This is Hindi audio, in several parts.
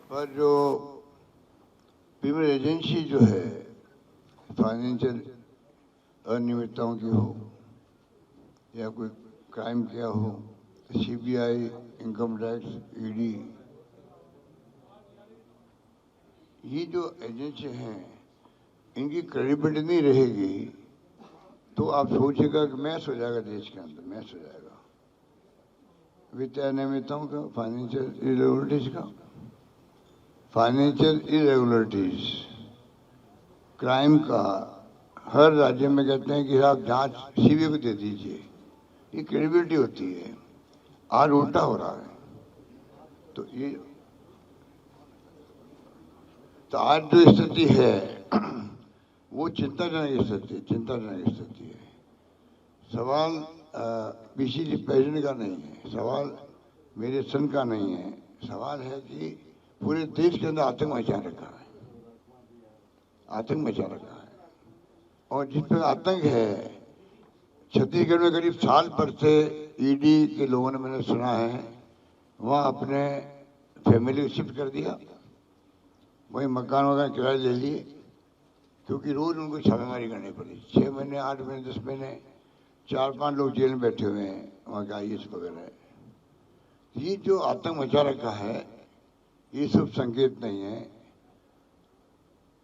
पर जो पेमेंट एजेंसी जो है फाइनेंशियल अनियमितताओं की हो या कोई क्राइम किया हो, सीबीआई, इनकम टैक्स, ईडी, ये जो एजेंसी हैं इनकी क्रेडिबिलिटी नहीं रहेगी तो आप सोचिएगा कि मैच हो जाएगा, देश के अंदर मैच हो जाएगा वित्तीय अनियमितताओं का, फाइनेंशियल इरेगुलरिटीज का। फाइनेंशियल इरेगुलरिटीज क्राइम का हर राज्य में कहते हैं कि आप जांच सीबीआई को दे दीजिए, ये क्रेडिबिलिटी होती है। आज उल्टा हो रहा है। तो आज जो स्थिति है वो चिंताजनक स्थिति है। सवाल पीसीसी प्रेसिडेंट का नहीं है, सवाल मेरे सन का नहीं है, सवाल है कि पूरे देश के अंदर आतंक मचा रखा है। और जिस पर आतंक है, छत्तीसगढ़ में करीब साल भर से ईडी के लोगों ने, मैंने सुना है, वहाँ अपने फैमिली को शिफ्ट कर दिया, वहीं मकान वगैरह किराए ले लिए, क्योंकि रोज उनको छापेमारी करनी पड़ी। 6 महीने, 8 महीने, 10 महीने 4-5 लोग जेल में बैठे हुए हैं, वहाँ के IAS वगैरह। ये जो आतंक मचा रखा है ये शुभ संकेत नहीं है।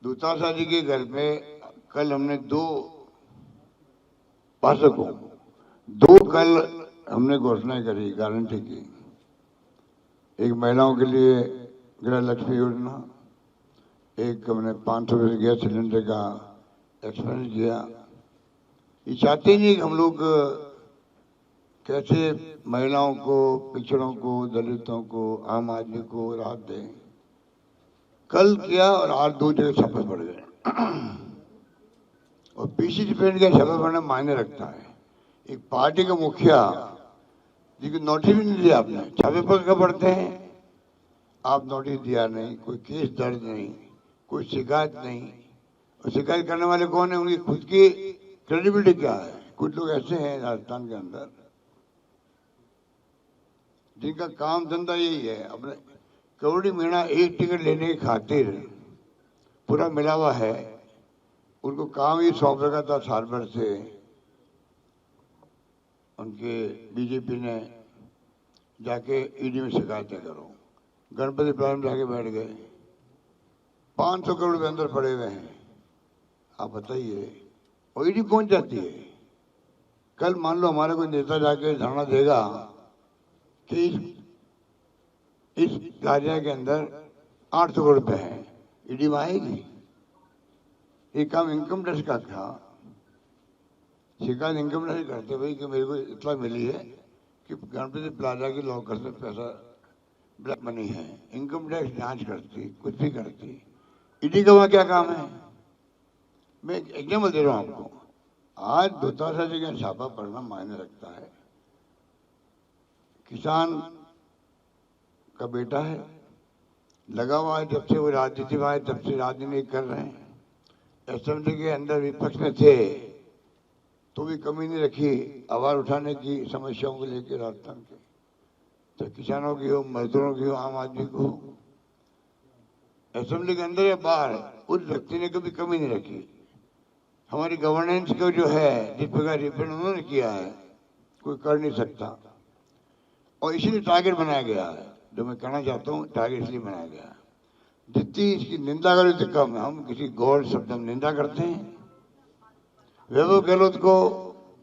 दूताशा जी के घर में कल हमने दो कल हमने घोषणा करी, गारंटी की। एक महिलाओं के लिए गृह लक्ष्मी योजना, एक हमने 500 रुपये गैस सिलेंडर का एक्सपेंस किया। ये चाहते नहीं कि हम लोग कैसे महिलाओं को, पिछड़ों को, दलितों को, आम आदमी को राहत दें। कल किया और आज 2 जगह छापे पड़ गए। और पीसीसी प्रेसिडेंट का छापा पड़ना मायने रखता है। एक पार्टी का मुखिया जिसको नोटिस भी नहीं दिया आपने, छापे पर पड़ते हैं। आप नोटिस दिया नहीं, कोई केस दर्ज नहीं, कोई शिकायत नहीं। और शिकायत करने वाले कौन है, उनकी खुद की क्रेडिबिलिटी क्या है। कुछ लोग ऐसे हैं राजस्थान के अंदर जिनका काम धंधा यही है, अपने करोड़ी महीना एक टिकट लेने की खातिर पूरा मिला हुआ है। उनको काम ही सौंप रखा था साल भर से, उनके बीजेपी ने जाके ईडी में शिकायतें करो। गणपति प्लान में जाके बैठ गए, 500 करोड़ रुपए अंदर पड़े हुए हैं। आप बताइए, और ईडी पहुंच जाती है। कल मान लो हमारा कोई नेता जाके धरना देगा कि इस कार्य के अंदर 800 करोड़ रुपए है, ईडी में आएगी। एक काम इनकम टैक्स का था, शिकायत इनकम टैक्स करते भाई कि मेरे को इतना मिली है कि गणपति प्लाजा की लॉकर से पैसा ब्लैक मनी है। इनकम टैक्स जांच करती, कुछ भी करती। ईडी का वहां क्या काम है। मैं एग्जाम्पल दे रहा हूं आपको। आज दूताशा जी का छापा पड़ना मायने रखता है। किसान का बेटा है, लगा हुआ है, जब से वो राजनीति में आए तब से राजनीति कर रहे हैं। असेंबली के अंदर विपक्ष में थे तो भी कमी नहीं रखी आवाज उठाने की, समस्याओं को लेकर राजस्थान के, तो किसानों की हो, मजदूरों की हो, आम आदमी को हो। असेंबली के अंदर या बाहर उस व्यक्ति ने कभी कमी नहीं रखी। हमारी गवर्नेंस को जो है, जिस प्रकार रिप्रेजेंट उन्होंने किया है, कोई कर नहीं सकता। और इसीलिए टारगेट बनाया गया है। जो मैं कहना चाहता हूँ, टारगेट इसलिए बनाया गया है, जितनी इसकी निंदा करें तो कम है। हम किसी गौर शब्द में निंदा करते हैं। वैभव गहलोत को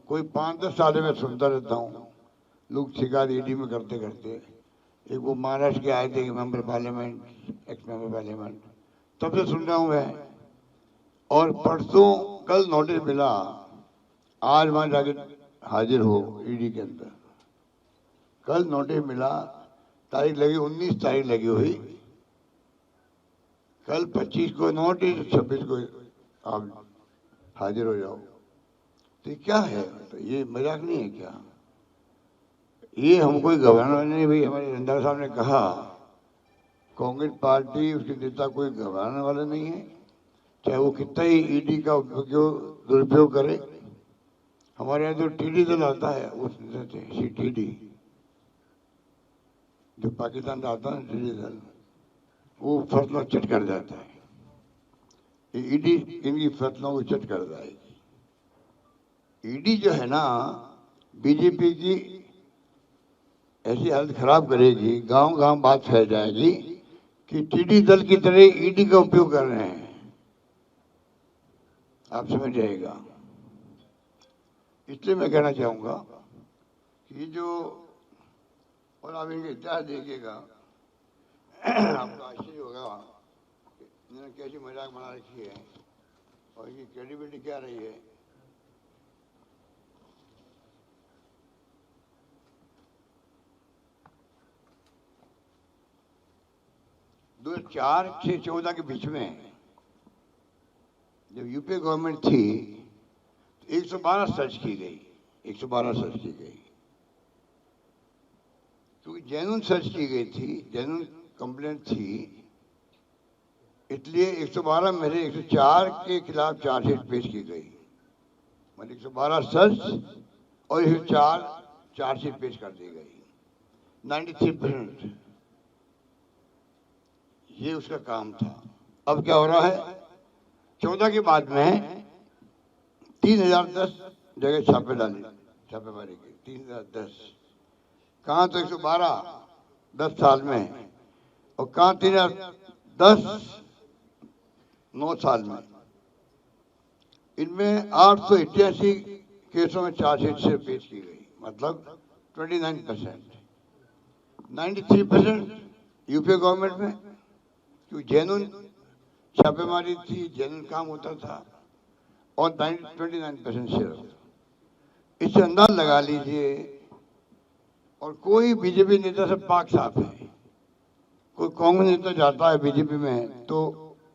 कोई 5-10 साल में सुनता रहता हूँ, लोग शिकायत ईडी में करते करते। एक वो महाराष्ट्र के आए थे member parliament, x member parliament, तब से सुन रहा हूँ मैं। और परसों कल नोटिस मिला, आज वहां जाके हाजिर हो ईडी के अंदर। कल नोटिस मिला, तारीख लगी 19 तारीख लगी हुई, कल 25 को नोटिस, 26 को आप हाजिर हो जाओ। तो क्या है, तो ये मजाक नहीं है क्या। ये हम कोई गवर्नर नहीं, भाई हमारे रंधावा साहब ने कहा कांग्रेस पार्टी, उसके नेता कोई घबराने वाले नहीं है, चाहे वो कितना ही ईडी का दुरुपयोग करे। हमारे यहाँ जो टीडी दल आता है, उस CTD जो पाकिस्तान से आता है, टीडी दल, वो फसलों चट कर जाता है। ईडी इनकी फसलों को चट कर जाएगी। ईडी जो है ना, बीजेपी की ऐसी हालत खराब करेगी, गांव गांव बात फैल जाएगी कि टिड्डी दल की तरह ईडी का उपयोग कर रहे हैं। आप समझ जाइएगा। इसलिए मैं कहना चाहूंगा कि जो, और आप इनके इतिहास देखिएगा, आपको आश्चर्य होगा इन्होंने कैसी मजाक बना रखी है और इनकी क्रेडिबिलिटी क्या रही है। दो 2004 से 2014 के बीच में जब यूपीए गवर्नमेंट थी तो 112 सर्च की गई, 112 सर्च की गई, क्योंकि जेन्युइन सर्च की गई थी, जेन्युइन कंप्लेंट थी, इसलिए 112 में से 104 के खिलाफ चार्जशीट पेश की गई। मतलब 112 सर्च और 104 चार्जशीट पेश कर दी गई। 93% ये उसका काम था। अब क्या हो रहा है, 14 के बाद में 3010 जगह छापे डाले, छापेमारी की 3010। कहाँ तो 112 10 साल में, और कहाँ 3010 9 साल में। इनमें 888 केसों में चार्जशीट से पेश की गई, मतलब 29%। 93% यूपीए गवर्नमेंट में, क्योंकि जेन्युइन छापेमारी थी, जेन्युइन काम होता था, और 29% सिर्फ। इससे अंदाज लगा लीजिए। और कोई बीजेपी नेता से पाक साफ है, कोई कांग्रेस नेता जाता है बीजेपी में तो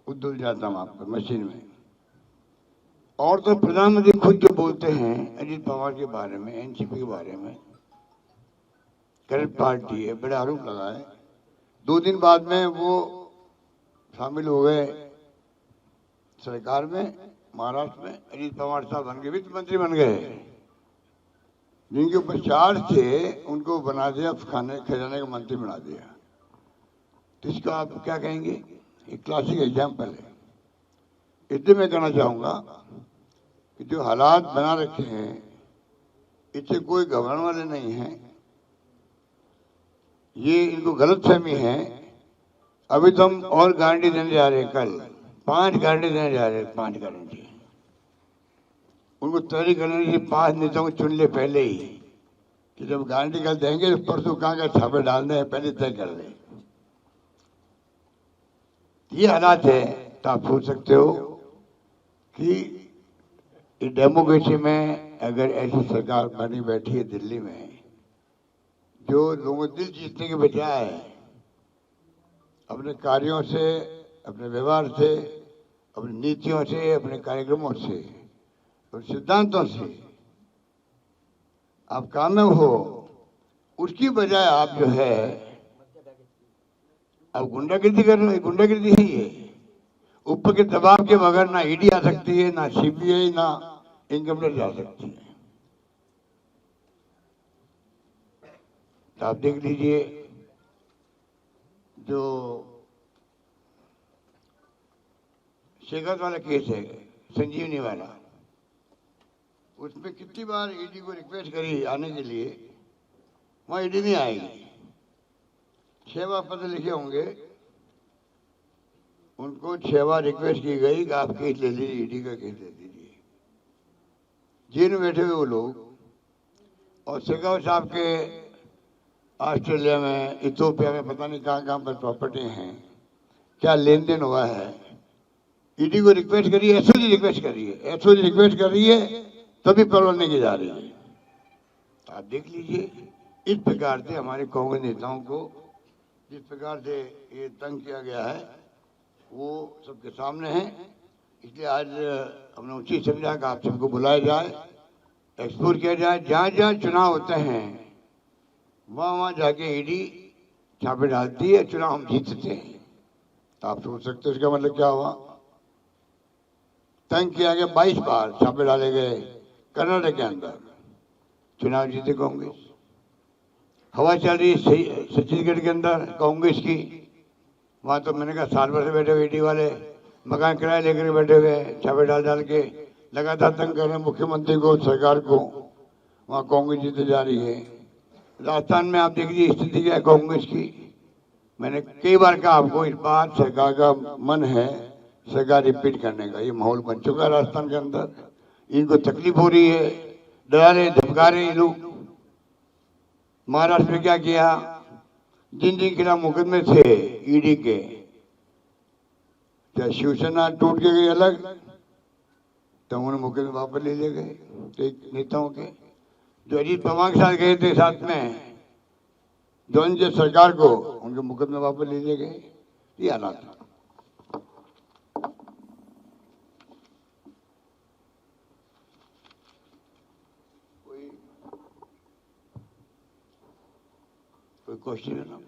उधर जाता वहां पर मशीन में। और तो प्रधानमंत्री खुद जो बोलते हैं अजीत पवार के बारे में, एनसीपी के बारे में, करप्ट पार्टी है, बड़ा आरोप लगा है। 2 दिन बाद में वो शामिल हो गए सरकार में, महाराष्ट्र में। अजीत पवार साहब बन गए, वित्त मंत्री बन गए। जिनके ऊपर चार्ज थे उनको बना दिया, खाने खजाने का मंत्री बना दिया। तो इसका आप क्या कहेंगे? एक क्लासिक एग्जाम्पल है। इसलिए मैं कहना चाहूंगा कि जो हालात बना रखे हैं इससे कोई घबराने वाले नहीं हैं। ये इनको गलतफहमी है। अभी तो हम और गारंटी देने जा रहे हैं, कल 5 गारंटी देने जा रहे हैं, 5 गारंटी। उनको तैयारी करने की 5 नेताओं को चुन ले पहले ही, कि जब गारंटी कल देंगे तो परसों कहाँ का छापे डालने हैं पहले तय कर लें। ये हालात है। तो आप सोच सकते हो कि डेमोक्रेसी में अगर ऐसी सरकार बनी बैठी है दिल्ली में, जो लोगों दिल जीतने के बजाय अपने कार्यों से, अपने व्यवहार से, अपनी नीतियों से, अपने कार्यक्रमों से और सिद्धांतों से आप कामयाब हो, उसकी बजाय आप जो है अब गुंडागिर्दी कर रहे हो। गुंडागिर्दी है ये। ऊपर के दबाव के बगैर ना ईडी आ सकती है, ना सीबीआई, ना इनकम टैक्स आ सकती है। तो आप देख लीजिए, जो शेखर वाला केस है, संजीवनी वाला, उसमें कितनी बार ईडी को रिक्वेस्ट करी आने के लिए, वहां ईडी नहीं आएगी। 6 बार पत्र लिखे होंगे, उनको 6 बार रिक्वेस्ट की गई कि आप केस ले लीजिए, ईडी का केस ले लीजिए। जेल में बैठे हुए वो लोग, और शेखावत साहब के ऑस्ट्रेलिया में, इथियोपिया में, पता नहीं कहाँ कहाँ पर प्रॉपर्टी हैं, क्या लेन देन हुआ है। ईडी को रिक्वेस्ट करिए, एसओजी रिक्वेस्ट करिए, एसओजी रिक्वेस्ट कर रही है तभी पैरोल नहीं की जा रही है। आप देख लीजिए, इस प्रकार से हमारे कांग्रेस नेताओं को जिस प्रकार से ये तंग किया गया है वो सबके सामने है। इसलिए आज हमने उचित समझा कि आप सबको बुलाया जाए, एक्सप्लोर किया जाए। जहाँ जहाँ चुनाव होते हैं वहाँ वहाँ जाके ईडी छापे डालती है, चुनाव हम जीतते हैं। तो आप सोच सकते हो इसका मतलब क्या हुआ। तंग किया गया, 22 बार छापे डाले गए कर्नाटक के अंदर, चुनाव जीते कांग्रेस। हवा चल रही है छत्तीसगढ़ के अंदर कांग्रेस की, वहां तो मैंने कहा साल भर से बैठे हुए ईडी वाले मकान किराए लेकर बैठे हुए छापे डाल डाल के लगातार तंग कर रहे हैं मुख्यमंत्री को, सरकार को। वहां कांग्रेस जीते जा रही है। राजस्थान में आप देख लीजिए स्थिति क्या है कांग्रेस की। मैंने कई बार कहा आपको, इस बार सरकार का मन है सरकार रिपीट करने का। ये माहौल बन चुका है राजस्थान के अंदर। इनको तकलीफ हो रही है, डरा रहे धमका रहे लोग। महाराष्ट्र में क्या किया, जिन जिन खिलाफ मुकदमे थे ईडी के, क्या शिवसेना टूट के गई अलग, तो उन्होंने मुकदमे वापस ले लिए गए एक नेताओं के। जो अजीत पवार के साथ गए थे साथ में जौन जे सरकार को, उनके मुकदमे वापस ले लिए गए। ये हालात था। कोई क्वेश्चन है ना?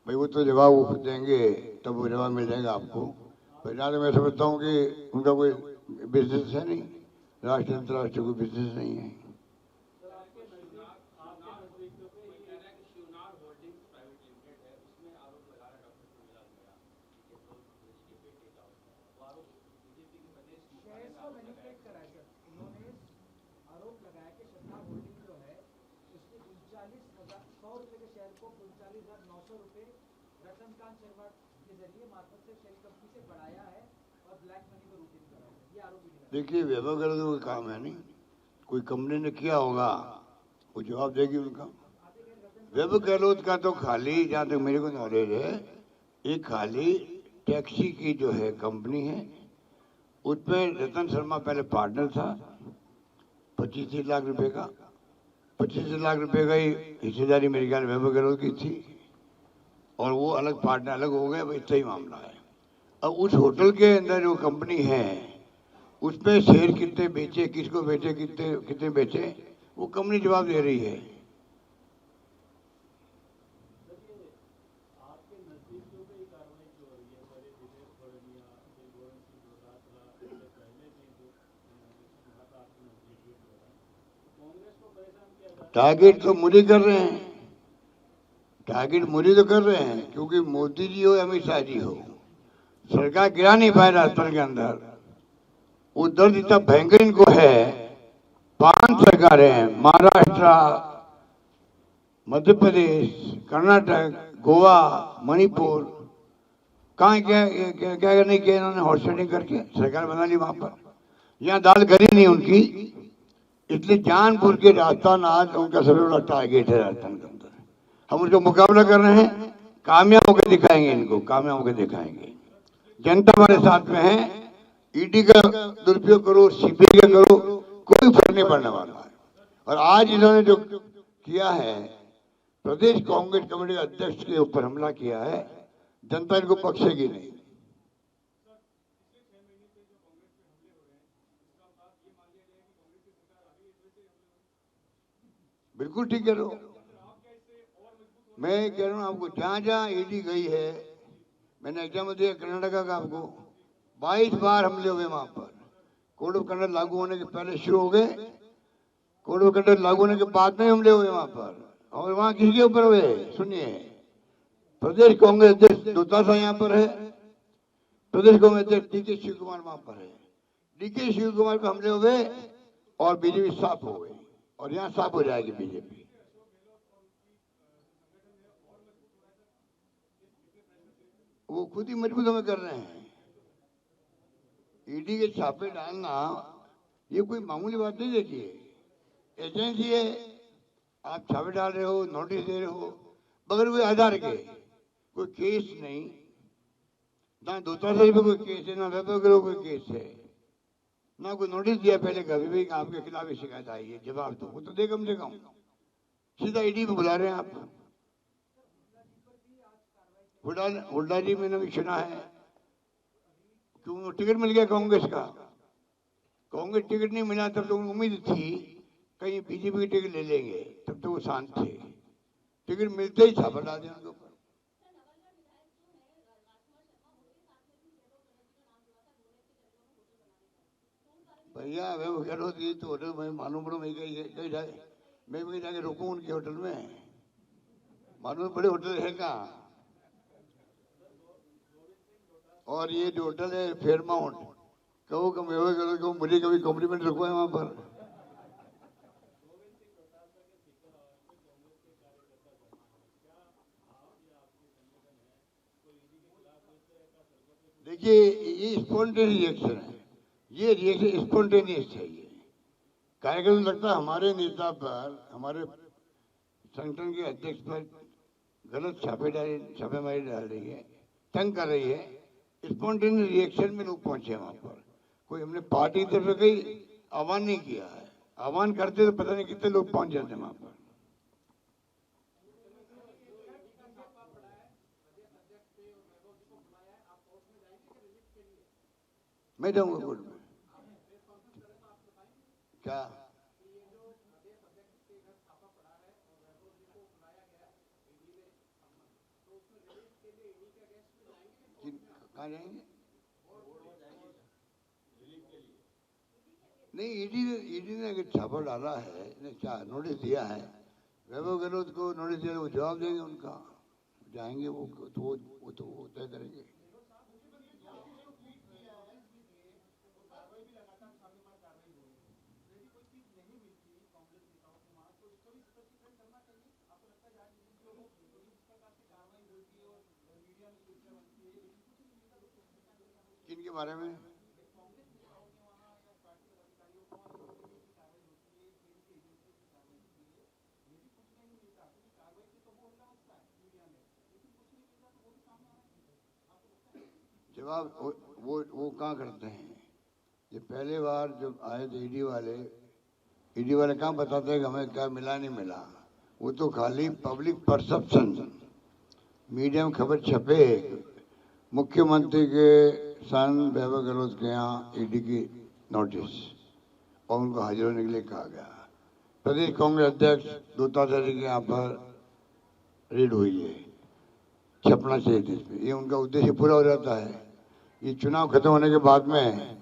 भाई वो तो जवाब वो देंगे, तब वो जवाब मिल जाएगा आपको। पर मैं समझता हूँ कि उनका कोई बिजनेस है नहीं, राष्ट्रीय अंतर्राष्ट्रीय कोई बिजनेस नहीं है। देखिए वैभव गहलोत का कोई काम है नहीं, कोई कंपनी ने किया होगा वो जवाब देगी उनका। वैभव गहलोत का तो खाली, जहाँ तक मेरे को नॉलेज है, एक खाली टैक्सी की जो है कंपनी है, उसमें रतन शर्मा पहले पार्टनर था। 25 लाख रुपए का, 25 लाख रुपए का ही हिस्सेदारी मेरे ख्याल वैभव गहलोत की थी, और वो अलग पार्टनर अलग हो गए। इतना ही मामला है। अब उस होटल के अंदर जो कंपनी है उसमें शेयर कितने बेचे, किसको बेचे, कितने कितने बेचे, वो कंपनी जवाब दे रही है। टारगेट तो मोदी कर रहे हैं, टारगेट मोदी तो कर रहे हैं, क्योंकि मोदी जी हो या अमित शाह जी हो, सरकार गिरा नहीं पाए राजस्थान के अंदर। वो दर्द इतना भयंकर इनको है। 5 सरकारें हैं, महाराष्ट्र, मध्य प्रदेश, कर्नाटक, गोवा, मणिपुर, कहाँ क्या नहीं किया इन्होंने, हॉर्स राइडिंग करके सरकार बना ली वहां पर। यहाँ दाल गली नहीं उनकी, इसलिए जानबूझ के राजस्थान आज उनका सबसे बड़ा टारगेट है राजस्थान के अंदर। हम उसका मुकाबला कर रहे हैं, कामयाब होकर दिखाएंगे इनको, कामयाब होकर दिखाएंगे। जनता हमारे साथ में है। ईडी का दुरुपयोग करो, सीबीआई का करो, कोई फर्क नहीं पड़ने वाला है। और आज इन्होंने जो किया है, प्रदेश कांग्रेस कमेटी अध्यक्ष के ऊपर हमला किया है, जनता इनको बख्शेगी नहीं। बिल्कुल ठीक कह रहे हो। मैं कह रहा हूँ आपको, जहां जहां ईडी गई है, मैंने एग्जाम्पल दिया कर्नाटका का आपको, 22 बार हमले हुए वहां पर। कोड ऑफ कंडक्ट लागू होने के पहले शुरू हो गए, कोड ऑफ कंडक्ट लागू होने के बाद में हमले हुए वहां पर। और वहां किसके ऊपर हुए सुनिए, प्रदेश कांग्रेस अध्यक्ष दुतासा यहाँ पर है, प्रदेश कांग्रेस अध्यक्ष डीके शिव कुमार वहां पर है। डीके शिव कुमार पे हमले हुए और बीजेपी साफ हो गई, और यहाँ साफ हो जाएगी बीजेपी। वो खुद ही मजबूत हमें कर रहे हैं। ईडी के छापे डालना ये कोई मामूली बात नहीं। देखिए एजेंसी है, आप छापे डाल रहे हो, नोटिस दे रहे हो, बगैर कोई आधार के, कोई केस नहीं, ना दूसरा पे कोई केस है, ना वैभव गहलोत कोई केस है, ना कोई नोटिस दिया पहले कभी भी आपके खिलाफ शिकायत आई है, जवाब दो। वो तो दे कम से कम, सीधा ईडी पे बुला रहे हैं आप। हुड्डा जी मैंने भी सुना है, क्यों टिकट मिल गया कांग्रेस का। कांग्रेस टिकट नहीं मिला तब तो उम्मीद थी कहीं बीजेपी की टिकट ले लेंगे, तब तो वो शांत थे। टिकट मिलते ही छापा डाल दिया उनके ऊपर। भैया मैं वो कह रहा हूँ तो होटल में मालूम पड़ो मैं कहीं जाए, मैं कहीं जाके रुकूं उनके होटल में, मालूम बड़े होटल है कहाँ। और ये जो होटल है फेयरमाउंट, कहो कहो मुझे कभी कॉम्प्लीमेंट रखवाए वहां पर। देखिए ये स्पॉन्टेनियस रिएक्शन है, ये रिएक्शन स्पॉन्टेनियस चाहिए। कार्यक्रम लगता है हमारे नेता पर, हमारे संगठन के अध्यक्ष पर गलत छापेमारी डाल रही है, तंग कर रही है। स्पॉन्टेनियस रिएक्शन में लोग पहुंचे वहां पर, कोई हमने पार्टी की तरफ से कहीं आह्वान नहीं किया है। आह्वान करते तो पता नहीं कितने लोग पहुंच जाते वहां पर। मैं जाऊंगा कोर्ट में। क्या कहाँ जाएंगे? नहीं, ईडी ने अगर छापा डाला है, क्या नोटिस दिया है, वैभव गहलोत को नोटिस दिया, वो जवाब देंगे उनका, जाएंगे वो तो तय करेंगे। किन के बारे में? जवाब वो कहाँ करते हैं? ये पहले बार जब आए थे ईडी वाले कहाँ बताते हैं कि हमें क्या मिला नहीं मिला। वो तो खाली पब्लिक परसेप्शन, मीडिया में खबर छपे मुख्यमंत्री के सन वैभव गहलोत के यहाँ ईडी की नोटिस, और उनको हाजिर होने के लिए कहा गया। प्रदेश कांग्रेस अध्यक्ष दूताचार्य के यहाँ पर रेड हुई है, छपना चाहिए थी इसमें। ये उनका उद्देश्य पूरा हो जाता है। ये चुनाव खत्म होने के बाद में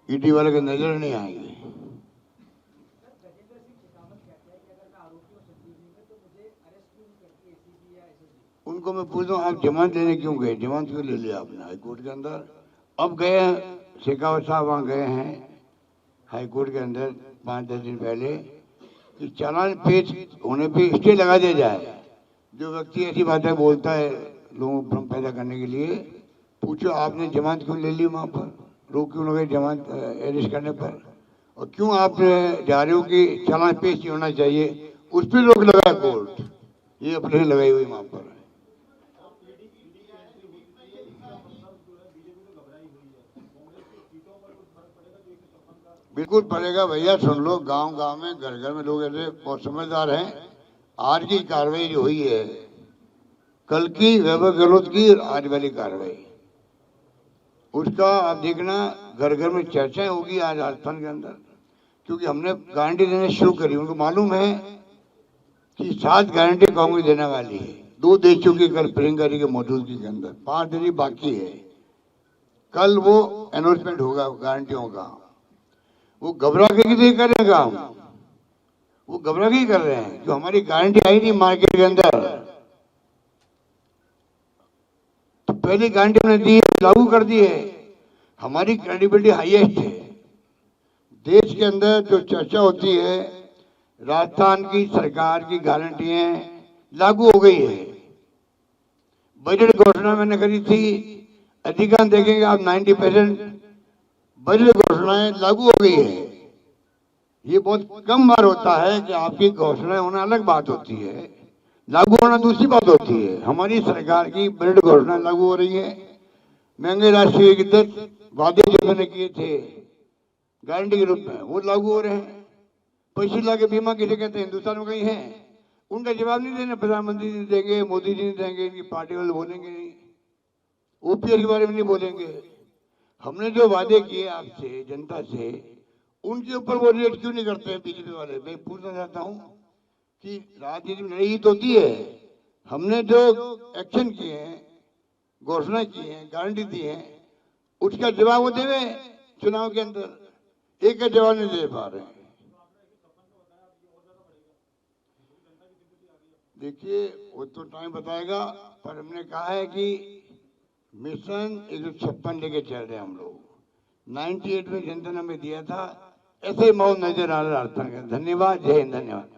ईडी वाले के नजर नहीं आएंगे। उनको मैं पूछता हूँ, आप जमानत लेने क्यों गए? जमानत क्यों ले लिया आपने हाईकोर्ट के अंदर? अब गए हैं शेखावत साहब, वहां गए हैं हाईकोर्ट के अंदर 5-10 दिन पहले कि चालान पेश होने पे स्टे लगा दिया जाए। जो व्यक्ति ऐसी बातें बोलता है लोगों को भ्रम पैदा करने के लिए, पूछो आपने जमानत क्यों ले ली? वहां पर रोक क्यों लगाई जमानत अरेस्ट करने पर? और क्यों आप जा रहे हो कि चालान पेश नहीं होना चाहिए, उस पर रोक लगाया कोर्ट। ये अपने लगाई हुई वहां पर। बिल्कुल पड़ेगा भैया, सुन लो, गांव गांव में घर घर में लोग ऐसे बहुत समझदार हैं। आज की कार्रवाई जो हुई है, कल की वैभव गहलोत की आज वाली कार्रवाई, उसका आप देखना घर घर में चर्चाएं होगी आज राजस्थान के अंदर। क्योंकि हमने गारंटी देना शुरू करी, उनको मालूम है कि 7 गारंटी कांग्रेस देने वाली है। 2 दे चुकी कल प्रियंका जी की मौजूदगी के अंदर, 5 देनी बाकी है। कल वो अनाउंसमेंट होगा गारंटियों का। वो घबरा के नहीं कर रहे काम, वो घबरा के ही कर रहे हैं। जो हमारी गारंटी आई नहीं मार्केट के अंदर, तो पहली गारंटी हमने दी, लागू कर दी है। हमारी क्रेडिबिलिटी हाईएस्ट है देश के अंदर। जो चर्चा होती है, राजस्थान की सरकार की गारंटियां लागू हो गई है। बजट घोषणा मैंने करी थी, अधिकांश देखेंगे आप 90% बजट घोषणाएं लागू हो गई है। ये बहुत कम बार होता है कि आपकी घोषणाएं होना अलग बात होती है, लागू होना दूसरी बात होती है। हमारी सरकार की बजट घोषणा लागू हो रही है। महंगे राष्ट्रीय विद्युत वादे जो मैंने किए थे गारंटी के रूप में, वो लागू हो रहे हैं। 25 लाख के बीमा किसे कहते हैं? हिंदुस्तान में कहीं है? उनका जवाब नहीं देना, प्रधानमंत्री जी देंगे, मोदी जी नहीं देंगे, इनकी पार्टी वाले बोलेंगे नहीं, ओपीएस के बारे में नहीं बोलेंगे। हमने जो वादे किए आपसे, जनता से, उनके ऊपर वो रिएक्ट क्यों नहीं करते हैं बीजेपी वाले? मैं पूछना चाहता हूं कि राजनीति में लड़ाई ही तो होती है। हमने जो एक्शन किए हैं, घोषणा की है, गारंटी दी है, उसका जवाब वो देवे चुनाव के अंदर। एक का जवाब नहीं दे पा रहे हैं। देखिए वो तो टाइम बताएगा, पर हमने कहा है कि मिशन 156 लेके चल रहे हैं हम लोग। 98 में जनता ने हमें दिया था, ऐसे ही मौत नजर आ रहा है। धन्यवाद, जय हिंद, धन्यवाद।